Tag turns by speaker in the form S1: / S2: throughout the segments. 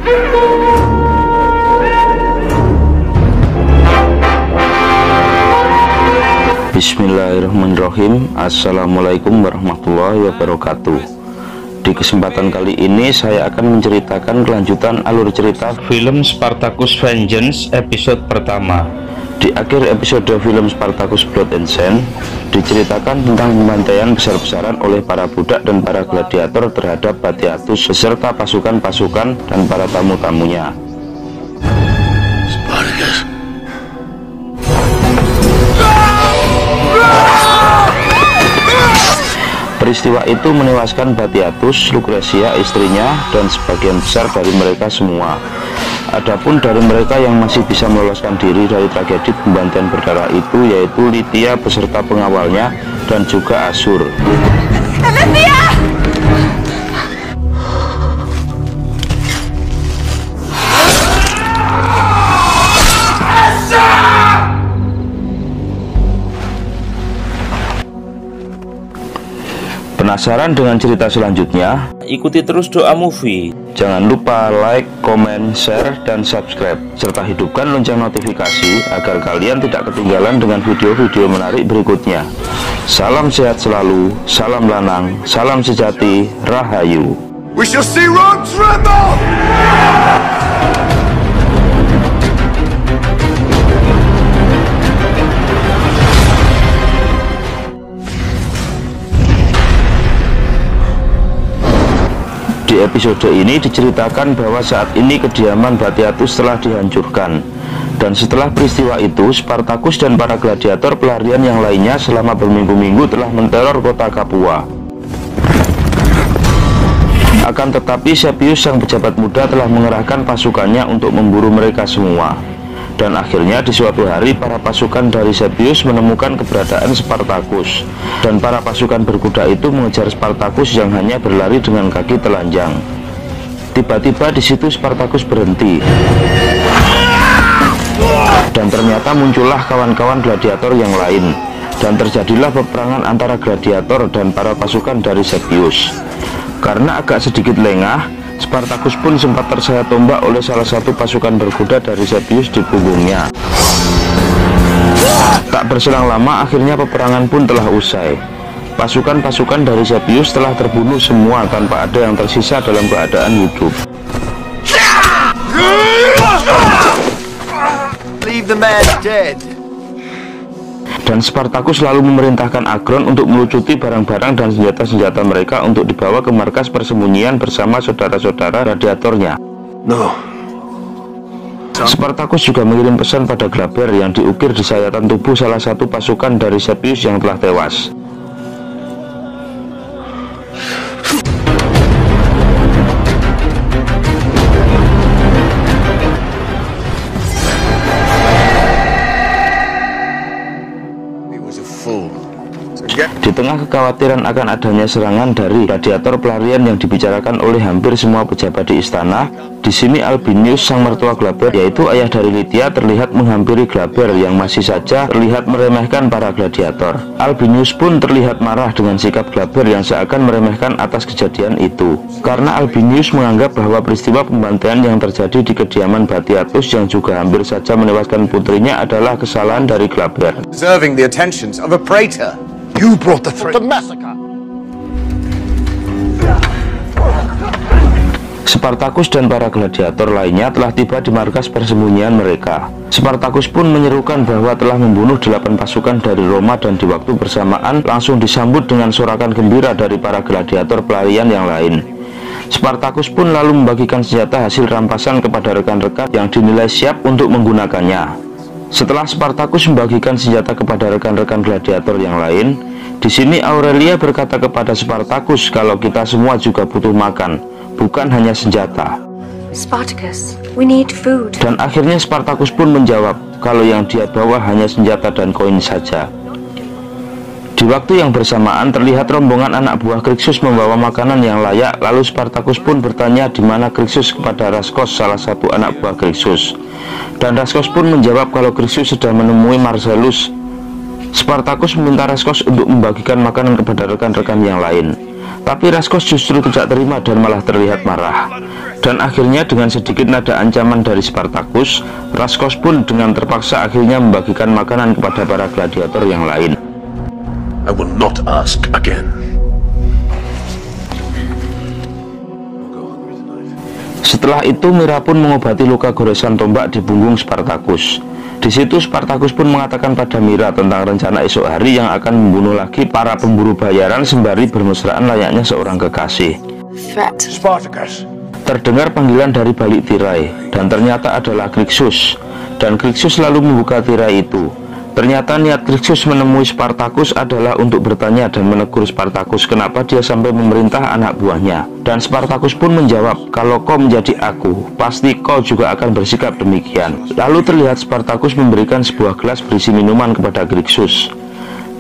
S1: Bismillahirrahmanirrahim. Assalamualaikum warahmatullahi wabarakatuh. Di kesempatan kali ini saya akan menceritakan kelanjutan alur cerita film Spartacus Vengeance episode pertama. Di akhir episode film Spartacus Blood and Sand diceritakan tentang pembantaian besar-besaran oleh para budak dan para gladiator terhadap Batiatus beserta pasukan-pasukan dan para tamu-tamunya.
S2: Spartacus.
S1: Peristiwa itu menewaskan Batiatus, Lucretia istrinya, dan sebagian besar dari mereka semua. Adapun dari mereka yang masih bisa meloloskan diri dari tragedi pembantaian berdarah itu yaitu Lydia beserta pengawalnya dan juga Asur. Penasaran dengan cerita selanjutnya? Ikuti terus Doa Movie. Jangan lupa like, komen, share, dan subscribe, serta hidupkan lonceng notifikasi agar kalian tidak ketinggalan dengan video-video menarik berikutnya. Salam sehat selalu, salam lanang, salam sejati, Rahayu.
S2: We shall see Rome tremble!
S1: Di episode ini diceritakan bahwa saat ini kediaman Batiatus telah dihancurkan. Dan setelah peristiwa itu, Spartacus dan para gladiator pelarian yang lainnya selama berminggu-minggu telah menteror kota Capua. Akan tetapi Sepius sang pejabat muda telah mengerahkan pasukannya untuk memburu mereka semua. Dan akhirnya di suatu hari para pasukan dari Sepius menemukan keberadaan Spartacus. Dan para pasukan berkuda itu mengejar Spartacus yang hanya berlari dengan kaki telanjang. Tiba-tiba di situ Spartacus berhenti. Dan ternyata muncullah kawan-kawan gladiator yang lain. Dan terjadilah peperangan antara gladiator dan para pasukan dari Sepius. Karena agak sedikit lengah, Spartacus pun sempat tersayat tombak oleh salah satu pasukan berkuda dari Sepius di punggungnya. Tak berselang lama akhirnya peperangan pun telah usai. Pasukan-pasukan dari Sepius telah terbunuh semua tanpa ada yang tersisa dalam keadaan hidup.
S2: Leave the man dead.
S1: Dan Spartacus lalu memerintahkan Agron untuk melucuti barang-barang dan senjata-senjata mereka untuk dibawa ke markas persembunyian bersama saudara-saudara gladiatornya.
S2: No.
S1: Spartacus juga mengirim pesan pada Glaber yang diukir di sayatan tubuh salah satu pasukan dari Sepius yang telah tewas. Di tengah kekhawatiran akan adanya serangan dari gladiator pelarian yang dibicarakan oleh hampir semua pejabat di istana, di sini Albinius sang mertua Glaber, yaitu ayah dari Lydia, terlihat menghampiri Glaber yang masih saja terlihat meremehkan para gladiator. Albinius pun terlihat marah dengan sikap Glaber yang seakan meremehkan atas kejadian itu. Karena Albinius menganggap bahwa peristiwa pembantaian yang terjadi di kediaman Batiatus yang juga hampir saja menewaskan putrinya adalah kesalahan dari Glaber.
S2: Deserving the attentions of a praetor. You brought the threat. The massacre.
S1: Spartacus dan para gladiator lainnya telah tiba di markas persembunyian mereka. Spartacus pun menyerukan bahwa telah membunuh 8 pasukan dari Roma dan di waktu bersamaan langsung disambut dengan sorakan gembira dari para gladiator pelarian yang lain. Spartacus pun lalu membagikan senjata hasil rampasan kepada rekan-rekan yang dinilai siap untuk menggunakannya. Setelah Spartacus membagikan senjata kepada rekan-rekan gladiator yang lain, di sini Aurelia berkata kepada Spartacus kalau kita semua juga butuh makan, bukan hanya senjata.
S3: Spartacus, we need food.
S1: Dan akhirnya Spartacus pun menjawab kalau yang dia bawa hanya senjata dan koin saja. Di waktu yang bersamaan terlihat rombongan anak buah Krixus membawa makanan yang layak. Lalu Spartacus pun bertanya di mana Krixus kepada Raskos, salah satu anak buah Krixus. Dan Raskos pun menjawab kalau Krixus sedang menemui Marcellus. Spartacus meminta Raskos untuk membagikan makanan kepada rekan-rekan yang lain. Tapi Raskos justru tidak terima dan malah terlihat marah. Dan akhirnya dengan sedikit nada ancaman dari Spartacus, Raskos pun dengan terpaksa akhirnya membagikan makanan kepada para gladiator yang lain.
S2: I will not ask again.
S1: Setelah itu Mira pun mengobati luka goresan tombak di punggung Spartacus. Di situ Spartacus pun mengatakan pada Mira tentang rencana esok hari yang akan membunuh lagi para pemburu bayaran sembari bermesraan layaknya seorang kekasih.
S2: Spartacus.
S1: Terdengar panggilan dari balik tirai, dan ternyata adalah Crixus. Dan Crixus lalu membuka tirai itu. Ternyata niat Crixus menemui Spartacus adalah untuk bertanya dan menegur Spartacus kenapa dia sampai memerintah anak buahnya. Dan Spartacus pun menjawab, kalau kau menjadi aku, pasti kau juga akan bersikap demikian. Lalu terlihat Spartacus memberikan sebuah gelas berisi minuman kepada Crixus.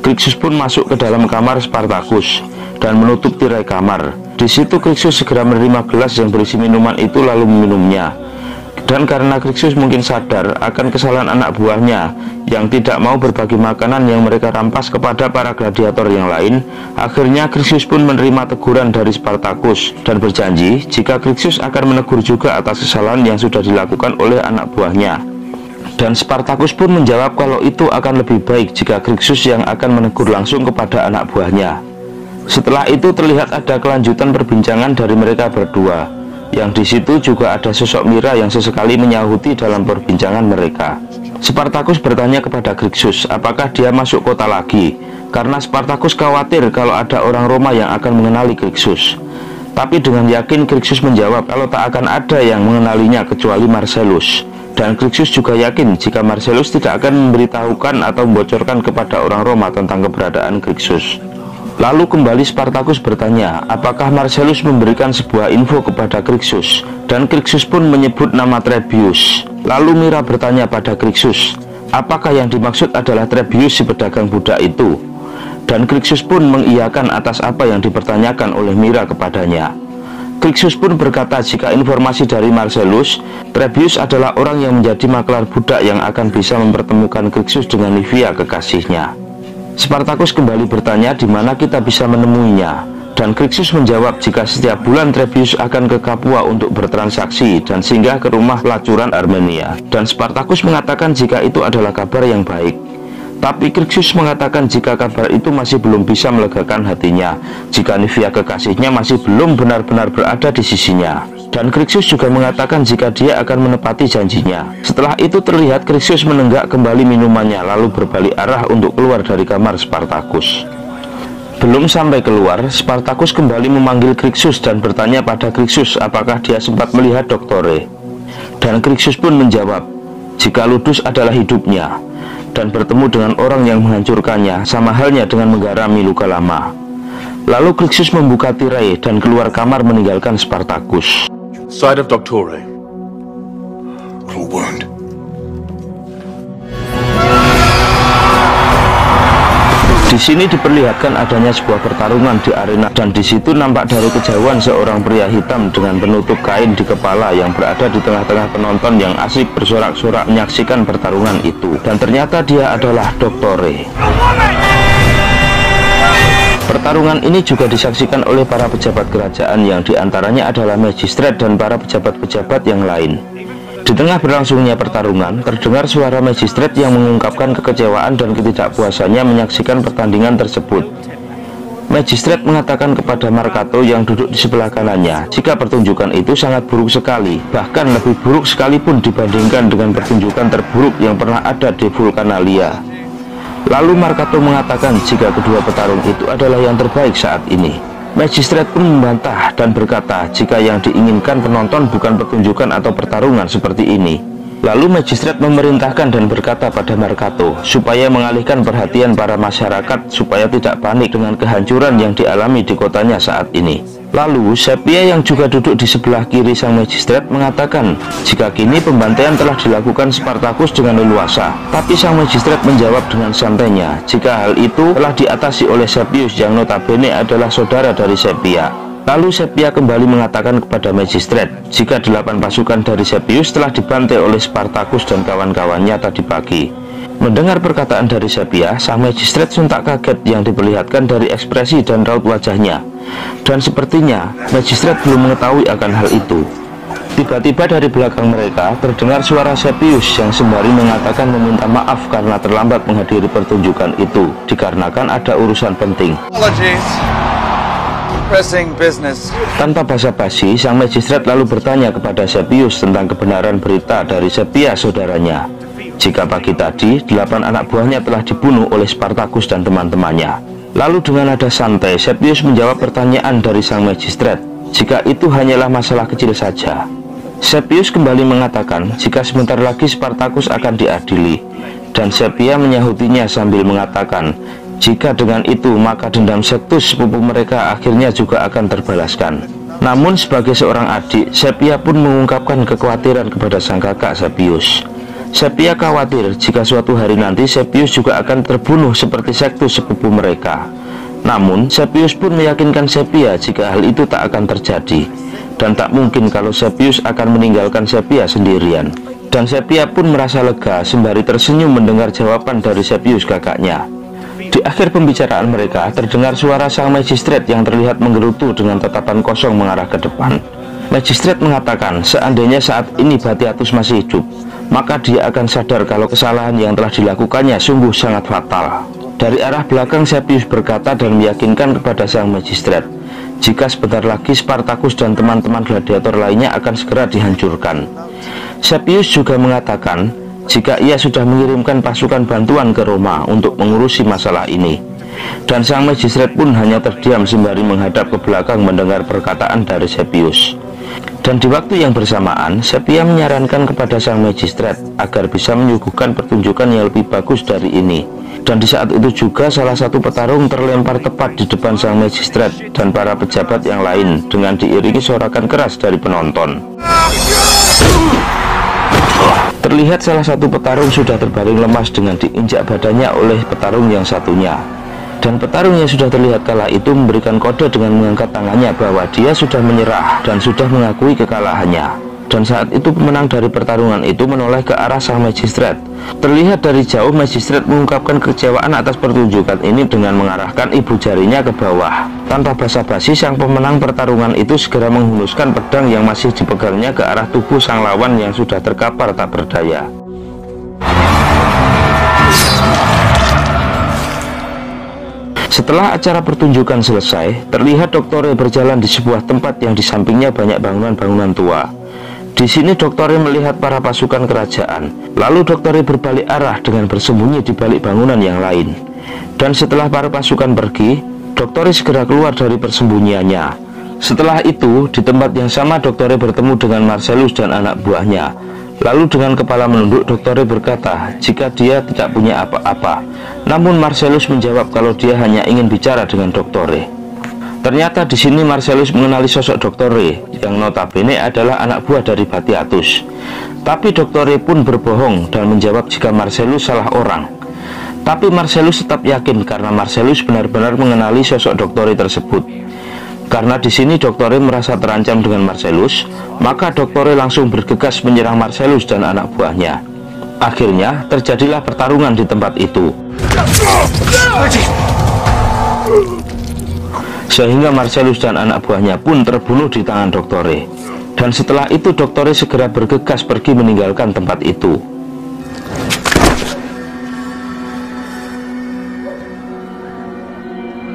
S1: Crixus pun masuk ke dalam kamar Spartacus dan menutup tirai kamar. Di situ Crixus segera menerima gelas yang berisi minuman itu lalu meminumnya. Dan karena Crixus mungkin sadar akan kesalahan anak buahnya yang tidak mau berbagi makanan yang mereka rampas kepada para gladiator yang lain, akhirnya Crixus pun menerima teguran dari Spartacus dan berjanji jika Crixus akan menegur juga atas kesalahan yang sudah dilakukan oleh anak buahnya. Dan Spartacus pun menjawab kalau itu akan lebih baik jika Crixus yang akan menegur langsung kepada anak buahnya. Setelah itu terlihat ada kelanjutan perbincangan dari mereka berdua, yang di situ juga ada sosok Mira yang sesekali menyahuti dalam perbincangan mereka. Spartacus bertanya kepada Crixus apakah dia masuk kota lagi, karena Spartacus khawatir kalau ada orang Roma yang akan mengenali Crixus. Tapi dengan yakin Crixus menjawab kalau tak akan ada yang mengenalinya kecuali Marcellus. Dan Crixus juga yakin jika Marcellus tidak akan memberitahukan atau membocorkan kepada orang Roma tentang keberadaan Crixus. Lalu kembali Spartacus bertanya apakah Marcellus memberikan sebuah info kepada Crixus, dan Crixus pun menyebut nama Trebius. Lalu Mira bertanya pada Crixus apakah yang dimaksud adalah Trebius si pedagang budak itu, dan Crixus pun mengiyakan atas apa yang dipertanyakan oleh Mira kepadanya. Crixus pun berkata jika informasi dari Marcellus, Trebius adalah orang yang menjadi maklar budak yang akan bisa mempertemukan Crixus dengan Livia kekasihnya. Spartacus kembali bertanya di mana kita bisa menemuinya, dan Crixus menjawab jika setiap bulan Trebius akan ke Capua untuk bertransaksi dan singgah ke rumah pelacuran Armenia. Dan Spartacus mengatakan jika itu adalah kabar yang baik. Tapi Crixus mengatakan jika kabar itu masih belum bisa melegakan hatinya jika Livia kekasihnya masih belum benar-benar berada di sisinya. Dan Crixus juga mengatakan jika dia akan menepati janjinya. Setelah itu terlihat Crixus menenggak kembali minumannya lalu berbalik arah untuk keluar dari kamar Spartacus. Belum sampai keluar, Spartacus kembali memanggil Crixus dan bertanya pada Crixus apakah dia sempat melihat Doktore. Dan Crixus pun menjawab jika Ludus adalah hidupnya dan bertemu dengan orang yang menghancurkannya, sama halnya dengan menggarami luka lama. Lalu Crixus membuka tirai dan keluar kamar meninggalkan Spartacus.
S2: Side of Doktore. Little wound.
S1: Di sini diperlihatkan adanya sebuah pertarungan di arena, dan di situ nampak dari kejauhan seorang pria hitam dengan penutup kain di kepala yang berada di tengah-tengah penonton yang asik bersorak-sorak menyaksikan pertarungan itu. Dan ternyata dia adalah Doktore. Pertarungan ini juga disaksikan oleh para pejabat kerajaan yang diantaranya adalah Magistrat dan para pejabat-pejabat yang lain. Di tengah berlangsungnya pertarungan, terdengar suara Magistrat yang mengungkapkan kekecewaan dan ketidakpuasannya menyaksikan pertandingan tersebut. Magistrat mengatakan kepada Marcato yang duduk di sebelah kanannya jika pertunjukan itu sangat buruk sekali, bahkan lebih buruk sekalipun dibandingkan dengan pertunjukan terburuk yang pernah ada di Vulcanalia. Lalu Marcato mengatakan jika kedua petarung itu adalah yang terbaik saat ini. Magistrat pun membantah dan berkata jika yang diinginkan penonton bukan pertunjukan atau pertarungan seperti ini. Lalu Magistrat memerintahkan dan berkata pada Marcato supaya mengalihkan perhatian para masyarakat supaya tidak panik dengan kehancuran yang dialami di kotanya saat ini. Lalu Sepia yang juga duduk di sebelah kiri sang Magistrat mengatakan jika kini pembantaian telah dilakukan Spartacus dengan leluasa. Tapi sang Magistrat menjawab dengan santainya jika hal itu telah diatasi oleh Sepius yang notabene adalah saudara dari Sepia. Lalu Sepia kembali mengatakan kepada Magistrat jika 8 pasukan dari Sepius telah dibantai oleh Spartacus dan kawan-kawannya tadi pagi. Mendengar perkataan dari Sepia, sang Magistrat sontak kaget yang diperlihatkan dari ekspresi dan raut wajahnya. Dan sepertinya Magistrat belum mengetahui akan hal itu. Tiba-tiba dari belakang mereka terdengar suara Sepius yang sembari mengatakan meminta maaf karena terlambat menghadiri pertunjukan itu dikarenakan ada urusan penting.
S2: Apologies. Pressing business.
S1: Tanpa basa-basi, sang Magistrat lalu bertanya kepada Sepius tentang kebenaran berita dari Sepia saudaranya. Jika pagi tadi 8 anak buahnya telah dibunuh oleh Spartacus dan teman-temannya. Lalu dengan nada santai, Sepius menjawab pertanyaan dari sang Magistrat jika itu hanyalah masalah kecil saja. Sepius kembali mengatakan jika sebentar lagi Spartacus akan diadili, dan Sepia menyahutinya sambil mengatakan jika dengan itu maka dendam Sextus sepupu mereka akhirnya juga akan terbalaskan. Namun sebagai seorang adik, Sepia pun mengungkapkan kekhawatiran kepada sang kakak Sepius. Sepia khawatir jika suatu hari nanti Sepius juga akan terbunuh seperti Sextus sepupu mereka. Namun Sepius pun meyakinkan Sepia jika hal itu tak akan terjadi, dan tak mungkin kalau Sepius akan meninggalkan Sepia sendirian. Dan Sepia pun merasa lega sembari tersenyum mendengar jawaban dari Sepius kakaknya. Di akhir pembicaraan mereka terdengar suara sang Magistrat yang terlihat menggerutu dengan tatapan kosong mengarah ke depan. Magistrat mengatakan seandainya saat ini Batiatus masih hidup, maka dia akan sadar kalau kesalahan yang telah dilakukannya sungguh sangat fatal. Dari arah belakang Sepius berkata dan meyakinkan kepada sang Magistrat jika sebentar lagi Spartacus dan teman-teman gladiator lainnya akan segera dihancurkan. Sepius juga mengatakan jika ia sudah mengirimkan pasukan bantuan ke Roma untuk mengurusi masalah ini. Dan sang Magistrat pun hanya terdiam sembari menghadap ke belakang mendengar perkataan dari Sepius. Dan di waktu yang bersamaan, Sepia menyarankan kepada sang Magistrat agar bisa menyuguhkan pertunjukan yang lebih bagus dari ini. Dan di saat itu juga salah satu petarung terlempar tepat di depan sang Magistrat dan para pejabat yang lain dengan diiringi sorakan keras dari penonton. Terlihat salah satu petarung sudah terbaring lemas dengan diinjak badannya oleh petarung yang satunya. Dan petarung yang sudah terlihat kalah itu memberikan kode dengan mengangkat tangannya bahwa dia sudah menyerah dan sudah mengakui kekalahannya. Dan saat itu pemenang dari pertarungan itu menoleh ke arah sang Magistrat. Terlihat dari jauh Magistrat mengungkapkan kekecewaan atas pertunjukan ini dengan mengarahkan ibu jarinya ke bawah. Tanpa basa-basi, sang pemenang pertarungan itu segera menghunuskan pedang yang masih dipegangnya ke arah tubuh sang lawan yang sudah terkapar tak berdaya. Setelah acara pertunjukan selesai, terlihat Doktore berjalan di sebuah tempat yang di sampingnya banyak bangunan-bangunan tua. Di sini Doktore melihat para pasukan kerajaan. Lalu Doktore berbalik arah dengan bersembunyi di balik bangunan yang lain. Dan setelah para pasukan pergi, Doktore segera keluar dari persembunyiannya. Setelah itu, di tempat yang sama Doktore bertemu dengan Marcellus dan anak buahnya. Lalu dengan kepala menunduk, Doktore berkata jika dia tidak punya apa-apa. Namun Marcellus menjawab kalau dia hanya ingin bicara dengan Doktore. Ternyata di sini Marcellus mengenali sosok Doktore yang notabene adalah anak buah dari Batiatus. Tapi Doktore pun berbohong dan menjawab jika Marcellus salah orang. Tapi Marcellus tetap yakin karena Marcellus benar-benar mengenali sosok Doktore tersebut. Karena di sini Doktore merasa terancam dengan Marcellus, maka Doktore langsung bergegas menyerang Marcellus dan anak buahnya. Akhirnya terjadilah pertarungan di tempat itu, sehingga Marcellus dan anak buahnya pun terbunuh di tangan Doktore. Dan setelah itu Doktore segera bergegas pergi meninggalkan tempat itu.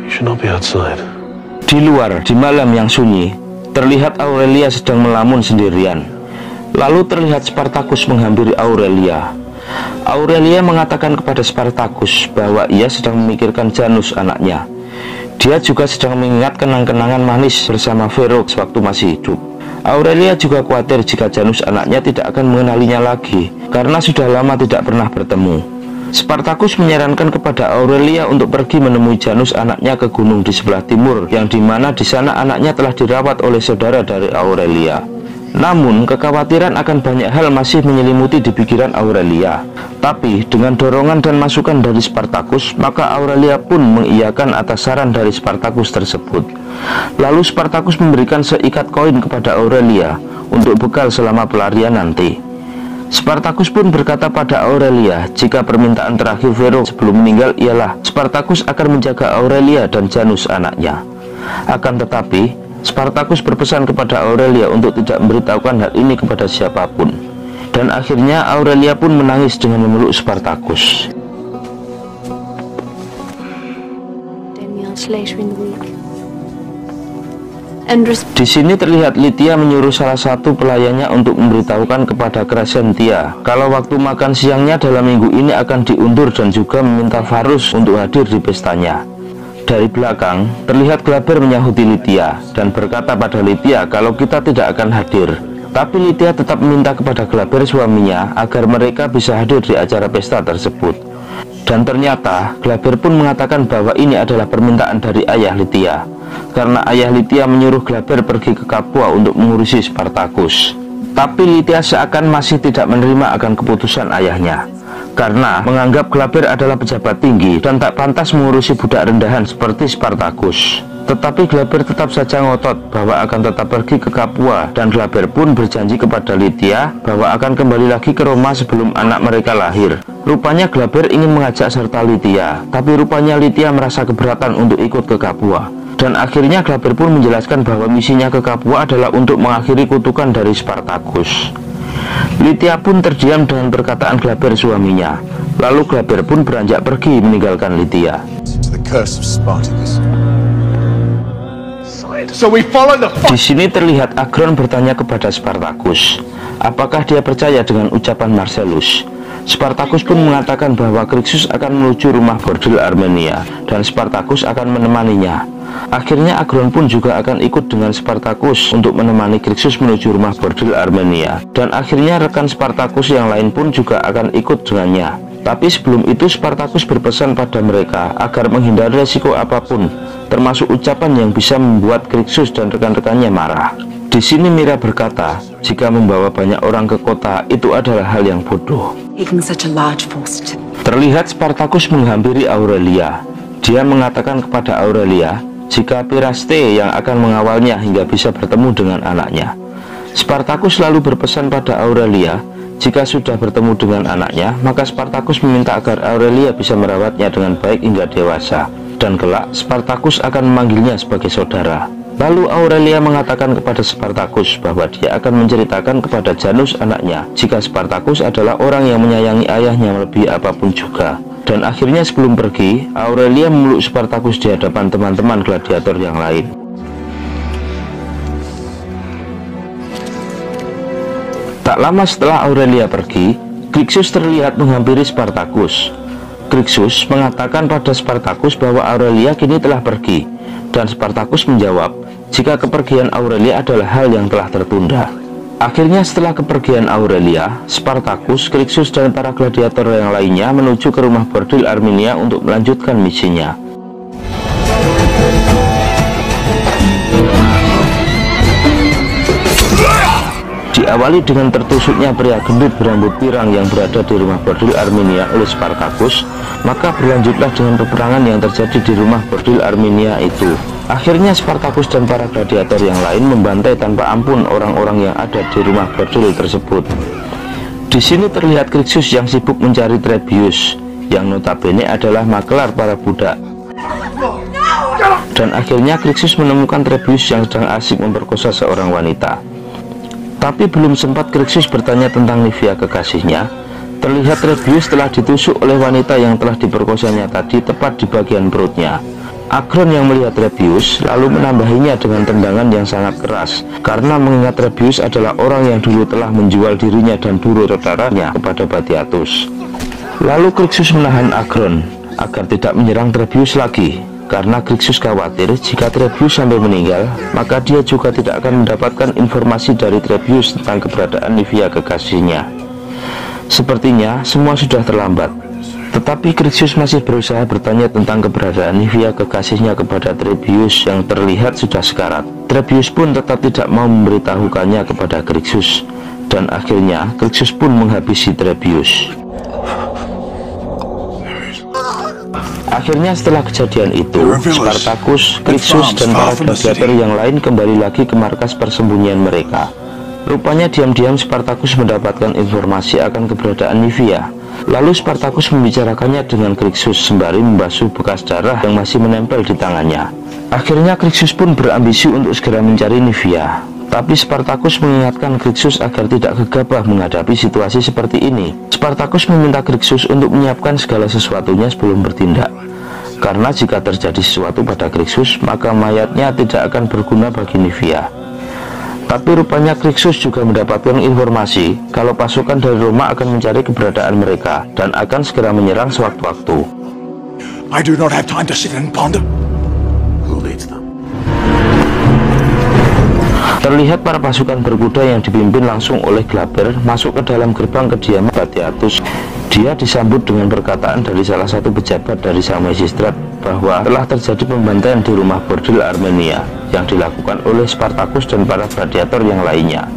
S4: You should not be outside.
S1: Di luar, di malam yang sunyi, terlihat Aurelia sedang melamun sendirian. Lalu terlihat Spartacus menghampiri Aurelia. Aurelia mengatakan kepada Spartacus bahwa ia sedang memikirkan Janus anaknya. Dia juga sedang mengingat kenang-kenangan manis bersama Ferox waktu masih hidup. Aurelia juga khawatir jika Janus anaknya tidak akan mengenalinya lagi karena sudah lama tidak pernah bertemu. Spartacus menyarankan kepada Aurelia untuk pergi menemui Janus anaknya ke gunung di sebelah timur, yang dimana di sana anaknya telah dirawat oleh saudara dari Aurelia. Namun kekhawatiran akan banyak hal masih menyelimuti di pikiran Aurelia. Tapi dengan dorongan dan masukan dari Spartacus, maka Aurelia pun mengiyakan atas saran dari Spartacus tersebut. Lalu Spartacus memberikan seikat koin kepada Aurelia untuk bekal selama pelarian nanti. Spartacus pun berkata pada Aurelia jika permintaan terakhir Ferox sebelum meninggal ialah Spartacus akan menjaga Aurelia dan Janus anaknya. Akan tetapi, Spartacus berpesan kepada Aurelia untuk tidak memberitahukan hal ini kepada siapapun. Dan akhirnya Aurelia pun menangis dengan memeluk Spartacus. Di sini terlihat Lydia menyuruh salah satu pelayannya untuk memberitahukan kepada Crescentia kalau waktu makan siangnya dalam minggu ini akan diundur dan juga meminta Varus untuk hadir di pestanya. Dari belakang, terlihat Glaber menyahuti Lydia dan berkata pada Lydia kalau kita tidak akan hadir. Tapi Lydia tetap meminta kepada Glaber suaminya agar mereka bisa hadir di acara pesta tersebut. Dan ternyata Glaber pun mengatakan bahwa ini adalah permintaan dari ayah Lydia, karena ayah Lydia menyuruh Glaber pergi ke Capua untuk mengurusi Spartacus. Tapi Lydia seakan masih tidak menerima akan keputusan ayahnya, karena menganggap Glaber adalah pejabat tinggi dan tak pantas mengurusi budak rendahan seperti Spartacus. Tetapi Glaber tetap saja ngotot bahwa akan tetap pergi ke Capua, dan Glaber pun berjanji kepada Lydia bahwa akan kembali lagi ke Roma sebelum anak mereka lahir. Rupanya Glaber ingin mengajak serta Lydia, tapi rupanya Lydia merasa keberatan untuk ikut ke Capua. Dan akhirnya Glaber pun menjelaskan bahwa misinya ke Capua adalah untuk mengakhiri kutukan dari Spartacus. Lydia pun terdiam dengan perkataan Glaber suaminya. Lalu Glaber pun beranjak pergi meninggalkan Lydia. Di sini terlihat Agron bertanya kepada Spartacus, apakah dia percaya dengan ucapan Marcellus. Spartacus pun mengatakan bahwa Crixus akan menuju rumah bordil Armenia dan Spartacus akan menemaninya. Akhirnya Agron pun juga akan ikut dengan Spartacus untuk menemani Crixus menuju rumah bordil Armenia, dan akhirnya rekan Spartacus yang lain pun juga akan ikut dengannya. Tapi sebelum itu Spartacus berpesan pada mereka agar menghindari resiko apapun, termasuk ucapan yang bisa membuat Crixus dan rekan-rekannya marah. Di sini Mira berkata, jika membawa banyak orang ke kota itu adalah hal yang bodoh. Terlihat Spartacus menghampiri Aurelia. Dia mengatakan kepada Aurelia jika Piraste yang akan mengawalnya hingga bisa bertemu dengan anaknya. Spartacus lalu berpesan pada Aurelia, jika sudah bertemu dengan anaknya, maka Spartacus meminta agar Aurelia bisa merawatnya dengan baik hingga dewasa, dan kelak Spartacus akan memanggilnya sebagai saudara. Lalu Aurelia mengatakan kepada Spartacus bahwa dia akan menceritakan kepada Janus anaknya jika Spartacus adalah orang yang menyayangi ayahnya melebihi apapun juga. Dan akhirnya sebelum pergi, Aurelia memeluk Spartacus di hadapan teman-teman gladiator yang lain. Tak lama setelah Aurelia pergi, Crixus terlihat menghampiri Spartacus. Crixus mengatakan pada Spartacus bahwa Aurelia kini telah pergi, dan Spartacus menjawab jika kepergian Aurelia adalah hal yang telah tertunda. Akhirnya setelah kepergian Aurelia, Spartacus, Crixus dan para gladiator yang lainnya menuju ke rumah bordil Armenia untuk melanjutkan misinya. Diawali dengan tertusuknya pria gendut berambut pirang yang berada di rumah bordil Armenia oleh Spartacus, maka berlanjutlah dengan peperangan yang terjadi di rumah bordil Armenia itu. Akhirnya Spartacus dan para gladiator yang lain membantai tanpa ampun orang-orang yang ada di rumah bordil tersebut. Di sini terlihat Crixus yang sibuk mencari Trebius, yang notabene adalah maklar para budak. Dan akhirnya Crixus menemukan Trebius yang sedang asik memperkosa seorang wanita. Tapi belum sempat Crixus bertanya tentang Livia kekasihnya, terlihat Trebius telah ditusuk oleh wanita yang telah diperkosanya tadi tepat di bagian perutnya. Agron yang melihat Trebius lalu menambahinya dengan tendangan yang sangat keras, karena mengingat Trebius adalah orang yang dulu telah menjual dirinya dan buruh saudaranya kepada Batiatus. Lalu Crixus menahan Agron agar tidak menyerang Trebius lagi, karena Crixus khawatir jika Trebius sampai meninggal, maka dia juga tidak akan mendapatkan informasi dari Trebius tentang keberadaan Livia kekasihnya. Sepertinya semua sudah terlambat, tetapi Crixus masih berusaha bertanya tentang keberadaan Livia kekasihnya kepada Trebius yang terlihat sudah sekarat. Trebius pun tetap tidak mau memberitahukannya kepada Crixus, dan akhirnya Crixus pun menghabisi Trebius. Akhirnya setelah kejadian itu, Spartacus, Crixus, dan para gladiator yang lain kembali lagi ke markas persembunyian mereka. Rupanya diam-diam Spartacus mendapatkan informasi akan keberadaan Livia. Lalu Spartacus membicarakannya dengan Crixus sembari membasuh bekas darah yang masih menempel di tangannya. Akhirnya Crixus pun berambisi untuk segera mencari Nivea. Tapi Spartacus mengingatkan Crixus agar tidak gegabah menghadapi situasi seperti ini. Spartacus meminta Crixus untuk menyiapkan segala sesuatunya sebelum bertindak. Karena jika terjadi sesuatu pada Crixus, maka mayatnya tidak akan berguna bagi Nivea. Tapi rupanya Crixus juga mendapatkan informasi kalau pasukan dari Roma akan mencari keberadaan mereka dan akan segera menyerang sewaktu-waktu.
S2: I do not have time to sit and ponder. Who leads them?
S1: Terlihat para pasukan berkuda yang dipimpin langsung oleh Glaber masuk ke dalam gerbang kediaman Batiatus. Dia disambut dengan perkataan dari salah satu pejabat dari sang magistrat bahwa telah terjadi pembantaian di rumah bordil Armenia yang dilakukan oleh Spartacus dan para gladiator yang lainnya.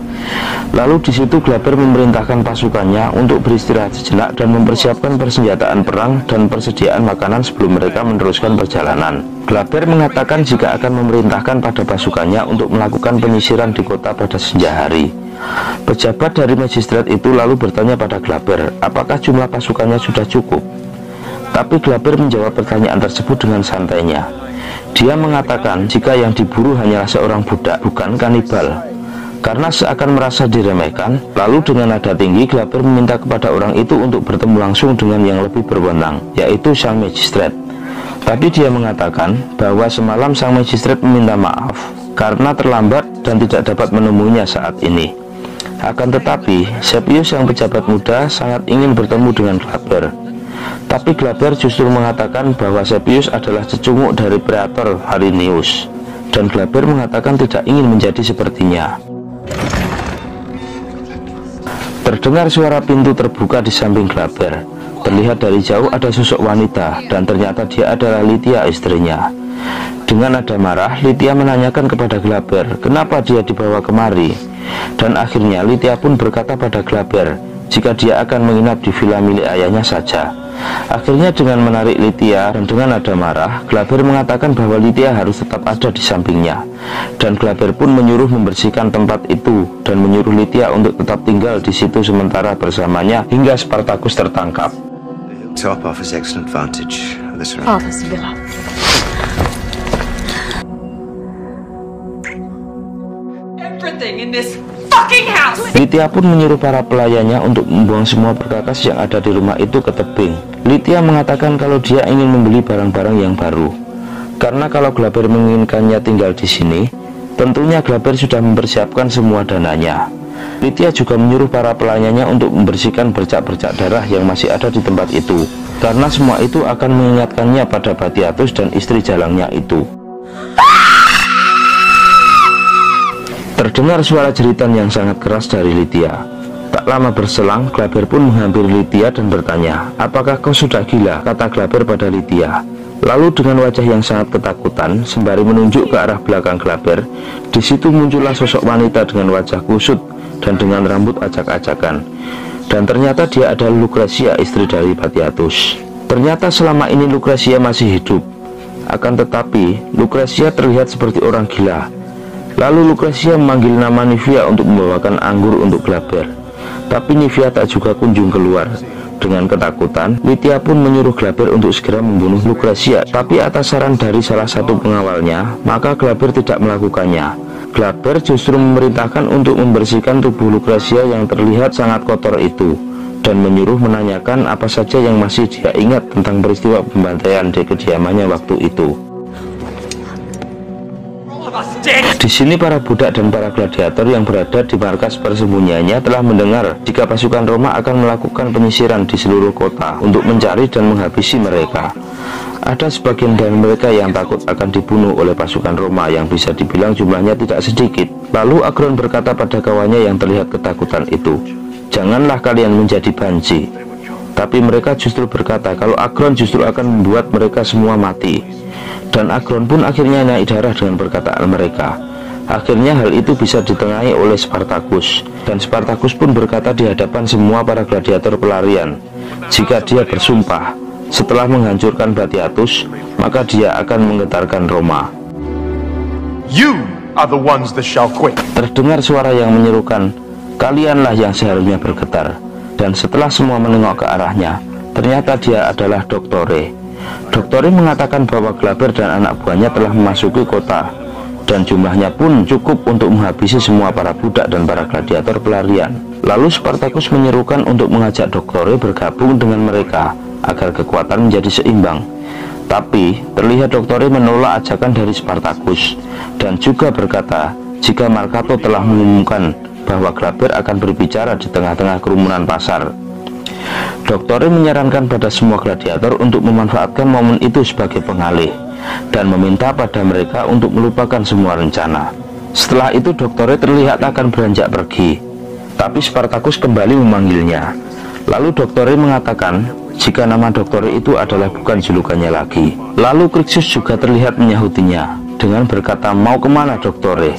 S1: Lalu di situ Glaber memerintahkan pasukannya untuk beristirahat sejenak dan mempersiapkan persenjataan perang dan persediaan makanan sebelum mereka meneruskan perjalanan. Glaber mengatakan jika akan memerintahkan pada pasukannya untuk melakukan penyisiran di kota pada senja hari. Pejabat dari magistrat itu lalu bertanya pada Glaber apakah jumlah pasukannya sudah cukup. Tapi Glaber menjawab pertanyaan tersebut dengan santainya. Dia mengatakan jika yang diburu hanyalah seorang budak, bukan kanibal. Karena seakan merasa diremehkan, lalu dengan nada tinggi Glaber meminta kepada orang itu untuk bertemu langsung dengan yang lebih berwenang, yaitu sang magistrat. Tapi dia mengatakan bahwa semalam sang magistrat meminta maaf karena terlambat dan tidak dapat menemuinya saat ini. Akan tetapi, Sepius yang pejabat muda sangat ingin bertemu dengan Glaber. Tapi Glaber justru mengatakan bahwa Sepius adalah cecunguk dari Praetor Harinius, dan Glaber mengatakan tidak ingin menjadi sepertinya. Terdengar suara pintu terbuka di samping Glaber. Terlihat dari jauh ada sosok wanita, dan ternyata dia adalah Lytia, istrinya. Dengan nada marah, Lytia menanyakan kepada Glaber kenapa dia dibawa kemari. Dan akhirnya Lytia pun berkata pada Glaber jika dia akan menginap di villa milik ayahnya saja. Akhirnya dengan menarik Lytia dan dengan nada marah, Glaber mengatakan bahwa Lytia harus tetap ada di sampingnya. Dan Glaber pun menyuruh membersihkan tempat itu dan menyuruh Lytia untuk tetap tinggal di situ sementara bersamanya hingga Spartacus tertangkap.
S2: Top offers excellent vantage of the surroundings.
S3: Father's villa.
S4: Everything in this fucking house.
S1: Lytia pun menyuruh para pelayannya untuk membuang semua perkakas yang ada di rumah itu ke tebing. Lytia mengatakan kalau dia ingin membeli barang-barang yang baru. Karena kalau Glaber menginginkannya tinggal di sini, tentunya Glaber sudah mempersiapkan semua dananya. Lytia juga menyuruh para pelayannya untuk membersihkan bercak-bercak darah yang masih ada di tempat itu, karena semua itu akan mengingatkannya pada Batiatus dan istri jalangnya itu. Terdengar suara jeritan yang sangat keras dari Lytia. Tak lama berselang, Glaber pun menghampiri Lytia dan bertanya, apakah kau sudah gila? Kata Glaber pada Lytia. Lalu dengan wajah yang sangat ketakutan, sembari menunjuk ke arah belakang Glaber, di situ muncullah sosok wanita dengan wajah kusut dan dengan rambut acak-acakan. Dan ternyata dia adalah Lucretia, istri dari Batiatus. Ternyata selama ini Lucretia masih hidup. Akan tetapi, Lucretia terlihat seperti orang gila. Lalu Lucretia memanggil nama Nivea untuk membawakan anggur untuk Glaber. Tapi Nivea tak juga kunjung keluar. Dengan ketakutan, Lytia pun menyuruh Glaber untuk segera membunuh Lucretia. Tapi atas saran dari salah satu pengawalnya, maka Glaber tidak melakukannya. Glaber justru memerintahkan untuk membersihkan tubuh Lucretia yang terlihat sangat kotor itu, dan menyuruh menanyakan apa saja yang masih dia ingat tentang peristiwa pembantaian di kediamannya waktu itu. Di sini para budak dan para gladiator yang berada di markas persembunyiannya telah mendengar jika pasukan Roma akan melakukan penyisiran di seluruh kota untuk mencari dan menghabisi mereka. Ada sebagian dari mereka yang takut akan dibunuh oleh pasukan Roma yang bisa dibilang jumlahnya tidak sedikit. Lalu Agron berkata pada kawannya yang terlihat ketakutan itu, janganlah kalian menjadi banci. Tapi mereka justru berkata kalau Agron justru akan membuat mereka semua mati. Dan Agron pun akhirnya naik darah dengan perkataan mereka. Akhirnya hal itu bisa ditengahi oleh Spartacus, dan Spartacus pun berkata di hadapan semua para gladiator pelarian, jika dia bersumpah setelah menghancurkan Batiatus, maka dia akan menggetarkan Roma.
S5: You are the ones that shall quit.
S1: Terdengar suara yang menyerukan, kalianlah yang seharusnya bergetar. Dan setelah semua menengok ke arahnya, ternyata dia adalah Doktore. Doktori mengatakan bahwa Glaber dan anak buahnya telah memasuki kota, dan jumlahnya pun cukup untuk menghabisi semua para budak dan para gladiator pelarian. Lalu Spartacus menyerukan untuk mengajak Doktori bergabung dengan mereka agar kekuatan menjadi seimbang. Tapi terlihat Doktori menolak ajakan dari Spartacus dan juga berkata jika Marcato telah mengumumkan bahwa Glaber akan berbicara di tengah-tengah kerumunan pasar. Doktori menyarankan pada semua gladiator untuk memanfaatkan momen itu sebagai pengalih dan meminta pada mereka untuk melupakan semua rencana. Setelah itu Doktori terlihat akan beranjak pergi, tapi Spartacus kembali memanggilnya. Lalu Doktori mengatakan jika nama Doktori itu adalah bukan julukannya lagi. Lalu Crixus juga terlihat menyahutinya dengan berkata, "Mau kemana Doktori?"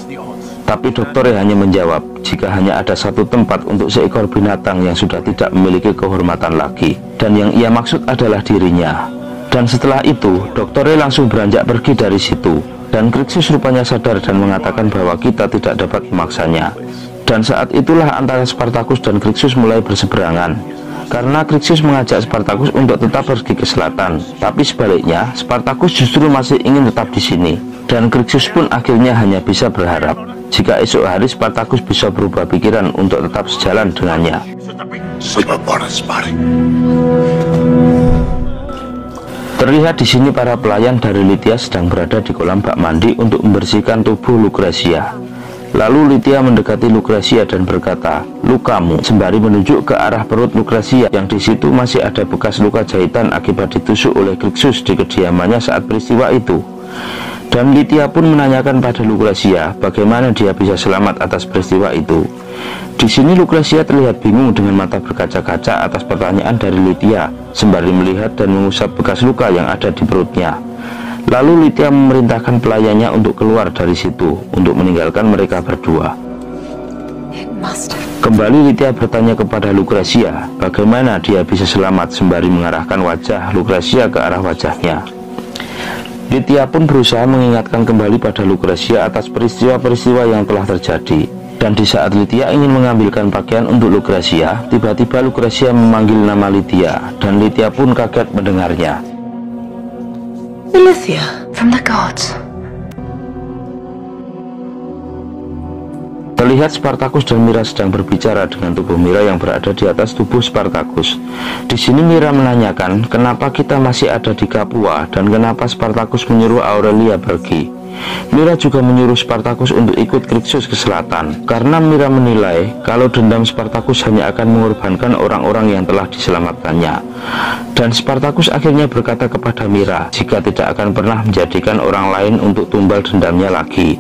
S1: Tapi Doktori hanya menjawab jika hanya ada satu tempat untuk seekor binatang yang sudah tidak memiliki kehormatan lagi, dan yang ia maksud adalah dirinya. Dan setelah itu Doktori langsung beranjak pergi dari situ, dan Crixus rupanya sadar dan mengatakan bahwa kita tidak dapat memaksanya. Dan saat itulah antara Spartacus dan Crixus mulai berseberangan, karena Crixus mengajak Spartacus untuk tetap pergi ke selatan, tapi sebaliknya Spartacus justru masih ingin tetap di sini. Dan Crixus pun akhirnya hanya bisa berharap jika esok hari Spartacus bisa berubah pikiran untuk tetap sejalan dengannya. Terlihat di sini para pelayan dari Lydia sedang berada di kolam bak mandi untuk membersihkan tubuh Lucretia. Lalu Lydia mendekati Lucretia dan berkata, "Lukamu," sembari menunjuk ke arah perut Lucretia yang di situ masih ada bekas luka jahitan akibat ditusuk oleh Crixus di kediamannya saat peristiwa itu. Dan Lydia pun menanyakan pada Lucretia bagaimana dia bisa selamat atas peristiwa itu. Di sini Lucretia terlihat bingung dengan mata berkaca-kaca atas pertanyaan dari Lydia, sembari melihat dan mengusap bekas luka yang ada di perutnya. Lalu Lydia memerintahkan pelayannya untuk keluar dari situ untuk meninggalkan mereka berdua. Kembali Lydia bertanya kepada Lucretia bagaimana dia bisa selamat, sembari mengarahkan wajah Lucretia ke arah wajahnya. Lydia pun berusaha mengingatkan kembali pada Lucretia atas peristiwa-peristiwa yang telah terjadi. Dan di saat Lydia ingin mengambilkan pakaian untuk Lucretia, tiba-tiba Lucretia memanggil nama Lydia, dan Lydia pun kaget mendengarnya.
S3: Ilithyia, from the gods.
S1: Terlihat Spartacus dan Mira sedang berbicara dengan tubuh Mira yang berada di atas tubuh Spartacus. Di sini Mira menanyakan kenapa kita masih ada di Capua dan kenapa Spartacus menyuruh Aurelia pergi. Mira juga menyuruh Spartacus untuk ikut Crixus ke selatan, karena Mira menilai kalau dendam Spartacus hanya akan mengorbankan orang-orang yang telah diselamatkannya. Dan Spartacus akhirnya berkata kepada Mira jika tidak akan pernah menjadikan orang lain untuk tumbal dendamnya lagi.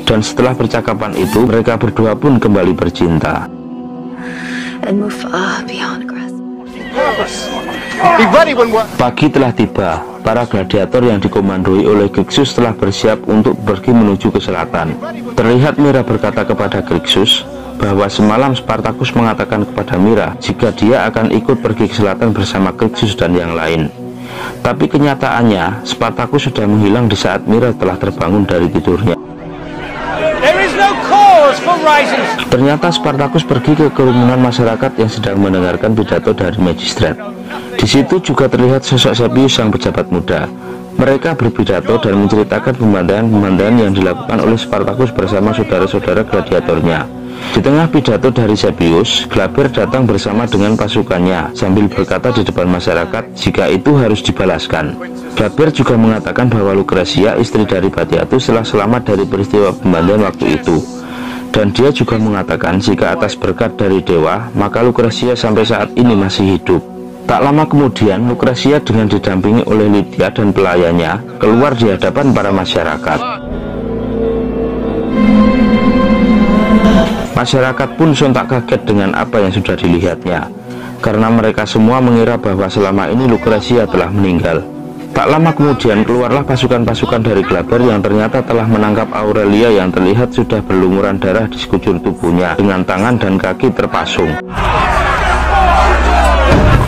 S1: Dan setelah percakapan itu mereka berdua pun kembali bercinta. Pagi telah tiba. Para gladiator yang dikomandoi oleh Crixus telah bersiap untuk pergi menuju ke selatan. Terlihat Mira berkata kepada Crixus bahwa semalam Spartacus mengatakan kepada Mira jika dia akan ikut pergi ke selatan bersama Crixus dan yang lain. Tapi kenyataannya Spartacus sudah menghilang di saat Mira telah terbangun dari tidurnya. Ternyata Spartacus pergi ke kerumunan masyarakat yang sedang mendengarkan pidato dari magistrat. Di situ juga terlihat sosok Sepius sang pejabat muda. Mereka berpidato dan menceritakan pembantaian-pembantaian yang dilakukan oleh Spartacus bersama saudara-saudara gladiatornya. Di tengah pidato dari Sepius, Glaber datang bersama dengan pasukannya sambil berkata di depan masyarakat jika itu harus dibalaskan. Glaber juga mengatakan bahwa Lucretia, istri dari Batiatus, telah selamat dari peristiwa pembantaian waktu itu. Dan dia juga mengatakan jika atas berkat dari dewa, maka Lucretia sampai saat ini masih hidup. Tak lama kemudian, Lucretia dengan didampingi oleh Lydia dan pelayannya keluar di hadapan para masyarakat. Masyarakat pun sontak kaget dengan apa yang sudah dilihatnya, karena mereka semua mengira bahwa selama ini Lucretia telah meninggal. Tak lama kemudian keluarlah pasukan-pasukan dari Glaber yang ternyata telah menangkap Aurelia yang terlihat sudah berlumuran darah di sekujur tubuhnya dengan tangan dan kaki terpasung.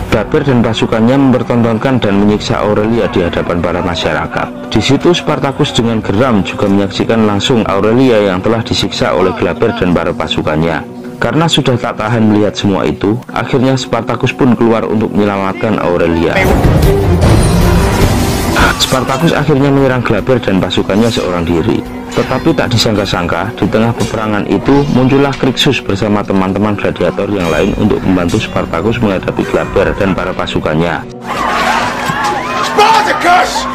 S1: Glaber dan pasukannya mempertontonkan dan menyiksa Aurelia di hadapan para masyarakat. Di situ Spartacus dengan geram juga menyaksikan langsung Aurelia yang telah disiksa oleh Glaber dan para pasukannya. Karena sudah tak tahan melihat semua itu, akhirnya Spartacus pun keluar untuk menyelamatkan Aurelia. Spartacus akhirnya menyerang Glaber dan pasukannya seorang diri. Tetapi tak disangka-sangka, di tengah peperangan itu muncullah Crixus bersama teman-teman gladiator yang lain untuk membantu Spartacus menghadapi Glaber dan para pasukannya.
S2: Spartacus!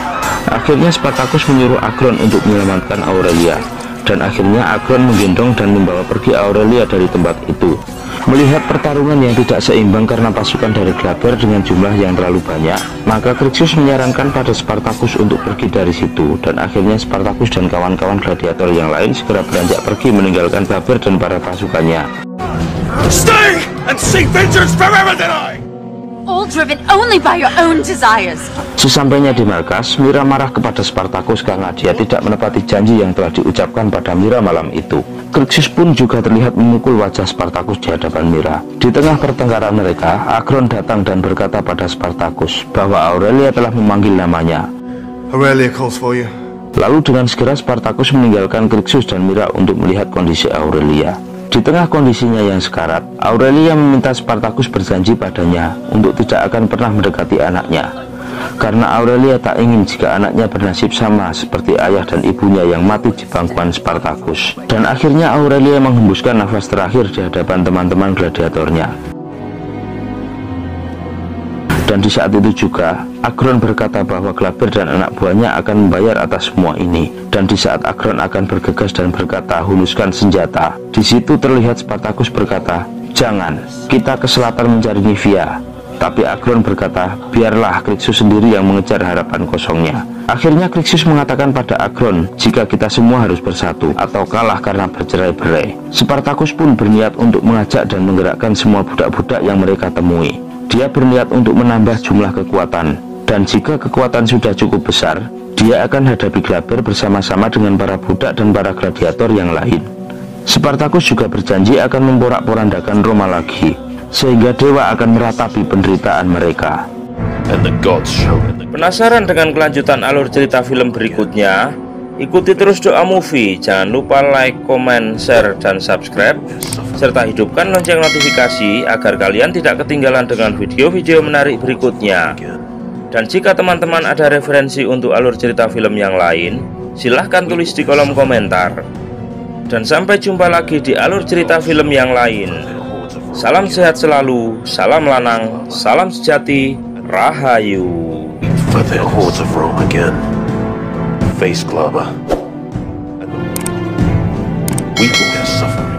S1: Akhirnya Spartacus menyuruh Agron untuk menyelamatkan Aurelia, dan akhirnya Agron menggendong dan membawa pergi Aurelia dari tempat itu. Melihat pertarungan yang tidak seimbang karena pasukan dari Glaber dengan jumlah yang terlalu banyak, maka Crixus menyarankan pada Spartacus untuk pergi dari situ, dan akhirnya Spartacus dan kawan-kawan gladiator yang lain segera beranjak pergi meninggalkan Glaber dan para pasukannya.
S2: Stay and seek vengeance from Aerodini!
S4: All driven only by your own desires.
S1: Sesampainya di markas, Mira marah kepada Spartacus karena dia tidak menepati janji yang telah diucapkan pada Mira malam itu. Crixus pun juga terlihat memukul wajah Spartacus di hadapan Mira. Di tengah pertengkaran mereka, Agron datang dan berkata pada Spartacus bahwa Aurelia telah memanggil namanya.
S5: Aurelia calls for you.
S1: Lalu dengan segera Spartacus meninggalkan Crixus dan Mira untuk melihat kondisi Aurelia. Di tengah kondisinya yang sekarat, Aurelia meminta Spartacus berjanji padanya untuk tidak akan pernah mendekati anaknya, karena Aurelia tak ingin jika anaknya bernasib sama seperti ayah dan ibunya yang mati di pangkuan Spartacus. Dan akhirnya Aurelia menghembuskan nafas terakhir di hadapan teman-teman gladiatornya. Dan di saat itu juga, Agron berkata bahwa Glaber dan anak buahnya akan membayar atas semua ini. Dan di saat Agron akan bergegas dan berkata, "Huluskan senjata." Di situ terlihat Spartacus berkata, "Jangan, kita ke selatan mencari Nivea." Tapi Agron berkata, "Biarlah Crixus sendiri yang mengejar harapan kosongnya." Akhirnya Crixus mengatakan pada Agron, "Jika kita semua harus bersatu atau kalah karena bercerai-berai." Spartacus pun berniat untuk mengajak dan menggerakkan semua budak-budak yang mereka temui. Dia berniat untuk menambah jumlah kekuatan, dan jika kekuatan sudah cukup besar, dia akan hadapi Glaber bersama-sama dengan para budak dan para gladiator yang lain. Spartacus juga berjanji akan memporak-porandakan Roma lagi, sehingga dewa akan meratapi penderitaan mereka. Penasaran dengan kelanjutan alur cerita film berikutnya? Ikuti terus Doa Movie. Jangan lupa like, komen, share, dan subscribe, serta hidupkan lonceng notifikasi agar kalian tidak ketinggalan dengan video-video menarik berikutnya. Dan jika teman-teman ada referensi untuk alur cerita film yang lain, silahkan tulis di kolom komentar. Dan sampai jumpa lagi di alur cerita film yang lain. Salam sehat selalu, salam lanang, salam sejati, Rahayu.
S6: For the hordes of Rome again. Face Glaber. We will suffering.